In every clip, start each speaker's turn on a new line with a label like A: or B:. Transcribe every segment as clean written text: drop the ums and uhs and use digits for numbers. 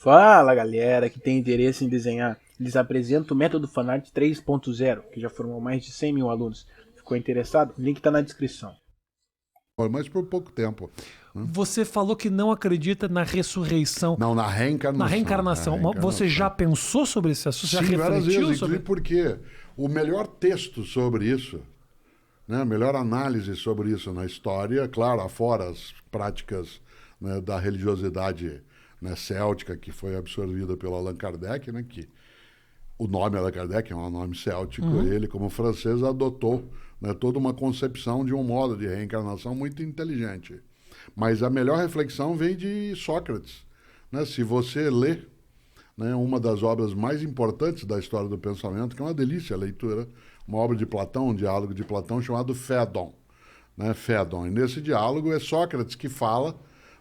A: Fala galera que tem interesse em desenhar. Eles apresentam o método Fanart 3.0, que já formou mais de 100 mil alunos. Ficou interessado? O link está na descrição.
B: Mas por pouco tempo.
C: Você falou que não acredita na ressurreição.
B: Não, na reencarnação.
C: Na reencarnação. Você já pensou sobre esse assunto? Já
B: Sim, várias
C: refletiu
B: vezes,
C: sobre?
B: porque o melhor texto sobre isso, né, a melhor análise sobre isso na história, claro, afora as práticas, né, da religiosidade, né, céltica, que foi absorvida pelo Allan Kardec, né, que o nome Allan Kardec é um nome céltico, ele, como francês, adotou, né, toda uma concepção de um modo de reencarnação muito inteligente. Mas a melhor reflexão vem de Sócrates. Né? Se você lê, né, uma das obras mais importantes da história do pensamento, que é uma delícia a leitura, uma obra de Platão, um diálogo de Platão chamado Fédon. Né? Fédon. E nesse diálogo é Sócrates que fala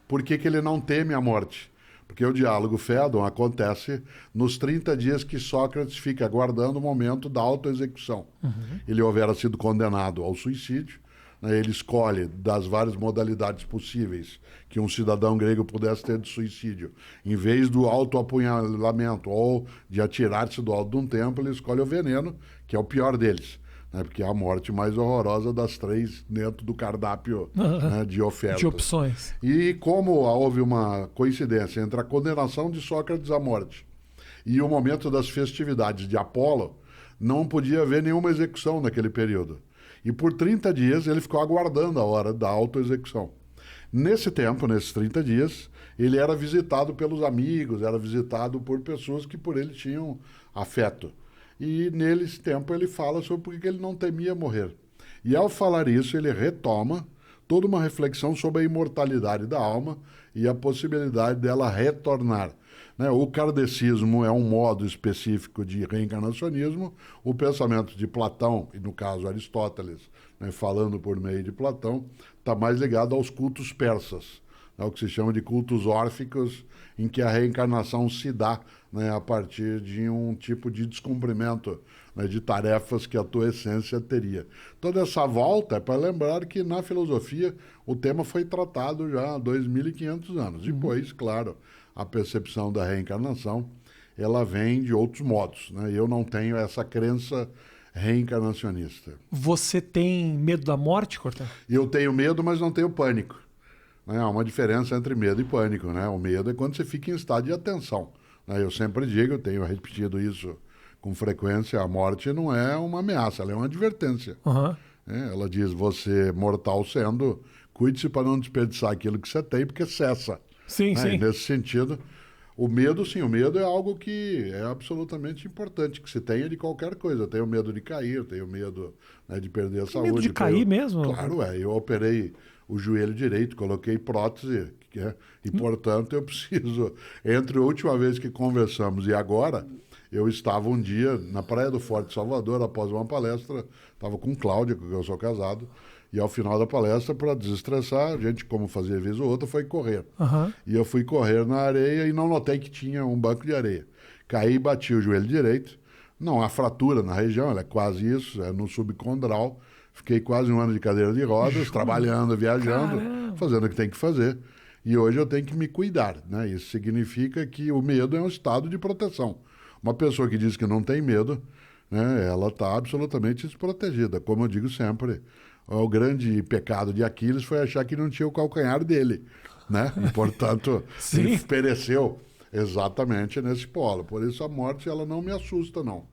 B: por que ele não teme a morte. Porque o diálogo Fédon acontece nos 30 dias que Sócrates fica aguardando o momento da autoexecução. Ele houvera sido condenado ao suicídio, né, ele escolhe das várias modalidades possíveis que um cidadão grego pudesse ter de suicídio. Em vez do autoapunhalamento ou de atirar-se do alto de um templo, ele escolhe o veneno, que é o pior deles. Né, porque é a morte mais horrorosa das três dentro do cardápio, né, de ofertas.
C: De opções.
B: E como houve uma coincidência entre a condenação de Sócrates à morte e o momento das festividades de Apolo, não podia haver nenhuma execução naquele período. E por 30 dias ele ficou aguardando a hora da autoexecução. Nesse tempo, nesses 30 dias, ele era visitado pelos amigos, era visitado por pessoas que por ele tinham afeto. E nesse tempo ele fala sobre por que ele não temia morrer. E ao falar isso, ele retoma toda uma reflexão sobre a imortalidade da alma e a possibilidade dela retornar. Né? O kardecismo é um modo específico de reencarnacionismo. O pensamento de Platão, e no caso Aristóteles, né, falando por meio de Platão, está mais ligado aos cultos persas, né, o que se chama de cultos órficos, em que a reencarnação se dá, né, a partir de um tipo de descumprimento, né, de tarefas que a tua essência teria. Toda essa volta é para lembrar que na filosofia o tema foi tratado já há 2.500 anos. Depois, claro, a percepção da reencarnação, ela vem de outros modos. Né? Eu não tenho essa crença reencarnacionista.
C: Você tem medo da morte, Cortella?
B: Eu tenho medo, mas não tenho pânico. Né? Há uma diferença entre medo e pânico. Né? O medo é quando você fica em estado de atenção. Né? Eu sempre digo, eu tenho repetido isso com frequência, a morte não é uma ameaça, ela é uma advertência. Ela diz, você mortal sendo, cuide-se para não desperdiçar aquilo que você tem, porque cessa.
C: Sim, sim.
B: E nesse sentido, o medo, sim, o medo é algo que é absolutamente importante, que se tenha de qualquer coisa. Eu tenho medo de cair, eu tenho medo, né, de perder a saúde.
C: Medo de cair mesmo?
B: Claro, eu operei o joelho direito, coloquei prótese, e portanto eu preciso, entre a última vez que conversamos e agora, eu estava um dia na Praia do Forte, Salvador, após uma palestra, estava com Cláudia, com quem eu sou casado, e ao final da palestra, para desestressar, a gente, como fazia vez ou outra, foi correr. E eu fui correr na areia e não notei que tinha um banco de areia. Caí e bati o joelho direito. Não há fratura na região, ela é quase isso, é no subcondral. Fiquei quase um ano de cadeira de rodas, trabalhando, viajando, fazendo o que tem que fazer. E hoje eu tenho que me cuidar. Né? Isso significa que o medo é um estado de proteção. Uma pessoa que diz que não tem medo, né, ela está absolutamente desprotegida. Como eu digo sempre, o grande pecado de Aquiles foi achar que não tinha o calcanhar dele, né? E, portanto, ele pereceu exatamente nesse polo. Por isso a morte ela não me assusta, não.